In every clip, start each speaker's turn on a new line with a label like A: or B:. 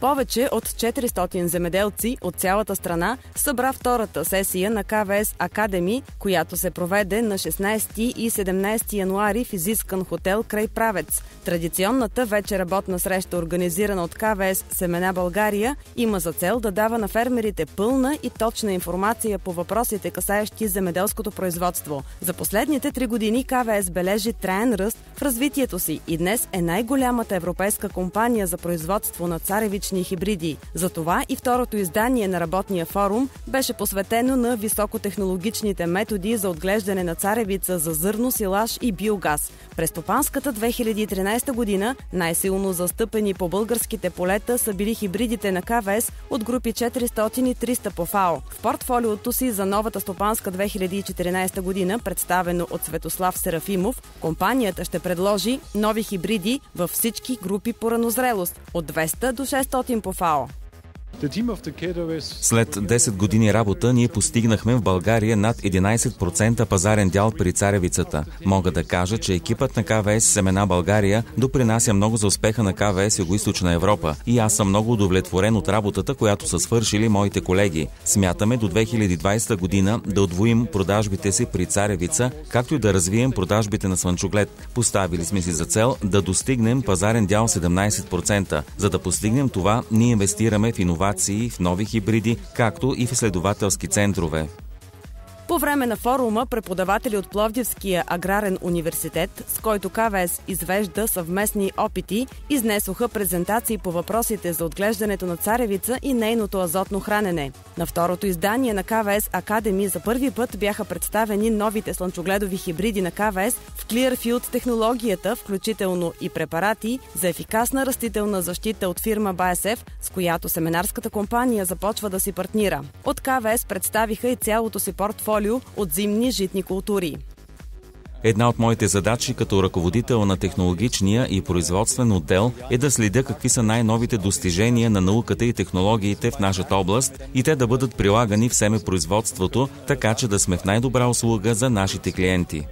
A: Повече от 400 земеделци от цялата страна събра втората сесия на КВС Академи, която се проведе на 16 и 17 януари в изискан хотел край Правец. Традиционната вече работна среща, организирана от КВС Семена България, има за цел да дава на фермерите пълна и точна информация по въпросите, касаещи земеделското производство. За последните 3 години КВС бележи траен ръст в развитието си и днес е най-голямата европейска компания за производство на царевични хибриди. Затова и второто издание на работния форум беше посветено на високотехнологичните методи за отглеждане на царевица за зърно, силаж и биогаз. През стопанската 2013 година най-силно застъпени по българските полета са били хибридите на КВС от групи 400 и 300 по ФАО. В портфолиото си за новата стопанска 2014 година, представено от Светослав Серафимов, компанията ще предложи нови хибриди във всички групи по ранозрелост от 200 до 600 по ФАО.
B: След 10 години работа ние постигнахме в България над 11% пазарен дял при царевицата. Мога да кажа, че екипът на КВС Семена България допринася много за успеха на КВС Югоизточна Европа и аз съм много удовлетворен от работата, която са свършили моите колеги. Смятаме до 2020 година да удвоим продажбите си при царевица, както и да развием продажбите на слънчоглед. Поставили сме си за цел да достигнем пазарен дял 17%. За да постигнем това, ние инвестираме в иновации, в нови хибриди, както и в изследователски центрове.
A: По време на форума преподаватели от Пловдивския аграрен университет, с който КВС извежда съвместни опити, изнесоха презентации по въпросите за отглеждането на царевица и нейното азотно хранене. На второто издание на КВС Академи за първи път бяха представени новите слънчогледови хибриди на КВС в Clearfield технологията, включително и препарати за ефикасна растителна защита от фирма BASF, с която семенарската компания започва да си партнира. От КВС представиха и цялото си портфолио от зимни житни култури.
B: Една от моите задачи като ръководител на технологичния и производствен отдел е да следя какви са най-новите достижения на науката и технологиите в нашата област и те да бъдат прилагани в семепроизводството, така че да сме в най-добра услуга за нашите клиенти.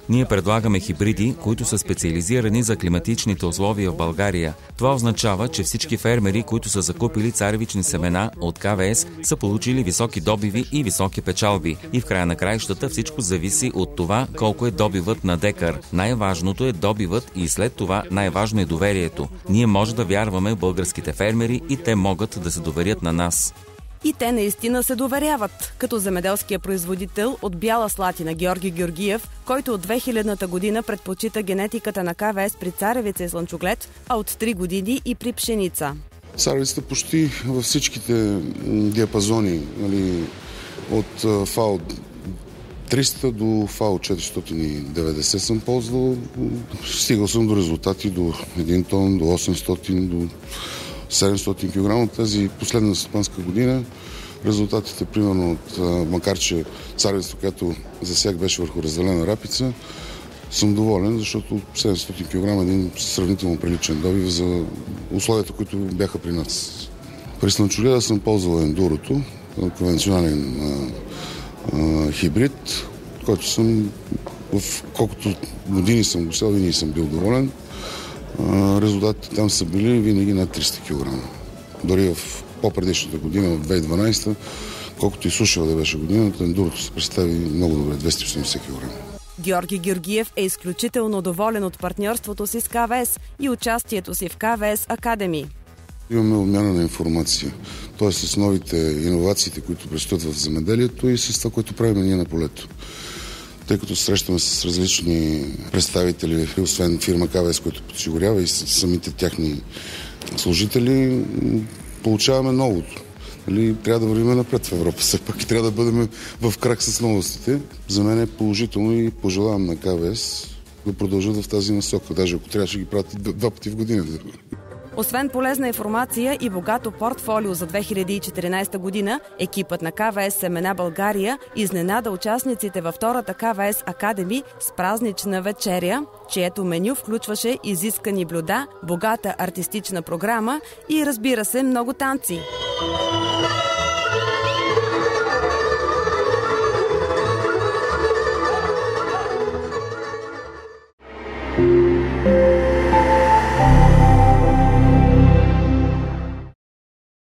B: Ние предлагаме хибриди, които са специализирани за климатичните условия в България. Това означава, че всички фермери, които са закупили царевични семена от КВС, са получили високи добиви и високи печалби. И в края на краищата всичко зависи от това колко е добивът на декар. Най-важното е добивът и след това най-важно е доверието. Ние може да вярваме в българските фермери и те могат да се доверят на нас.
A: И те наистина се доверяват, като земеделския производител от Бяла Слатина Георги Георгиев, който от 2000-та година предпочита генетиката на КВС при царевица и слънчоглед, а от 3 години и при пшеница.
C: Царевицата почти във всичките диапазони, от ФАО 300 до ФАО 490 съм ползвал. Стигал съм до резултати до 1 тон, до 800, до 700 кг. От тази последна стопанска година резултатите, примерно от, макар че царевицата, която засяг беше върху разделена рапица, съм доволен, защото 700 кг е един сравнително приличен добив за условията, които бяха при нас. При слънчогледа съм ползвал ендурото, конвенционален хибрид, който съм, в колкото години съм го сел, винаги съм бил доволен. Резултатите там са били винаги над 300 кг. Дори в по-предишната година, в 2012, колкото и сушава да беше годината, ендурото се представи много добре, 280 кг.
A: Георги Георгиев е изключително доволен от партньорството си с КВС и участието си в КВС Академи.
C: Имаме обмяна на информация, т.е. с новите иновациите, които предстоят в земеделието и с това, което правим ние на полето. Тъй като срещаме с различни представители, освен фирма КВС, която подсигурява и самите тяхни служители, получаваме новото. Трябва да вървим напред в Европа, все пак и трябва да бъдем в крак с новостите. За мен е положително и пожелавам на КВС да продължат в тази насока. Даже ако трябва, ще ги правят 2 пъти в годината.
A: Освен полезна информация и богато портфолио за 2014 година, екипът на КВС Семена България изненада участниците във втората КВС Академи с празнична вечеря, чието меню включваше изискани блюда, богата артистична програма и, разбира се, много танци.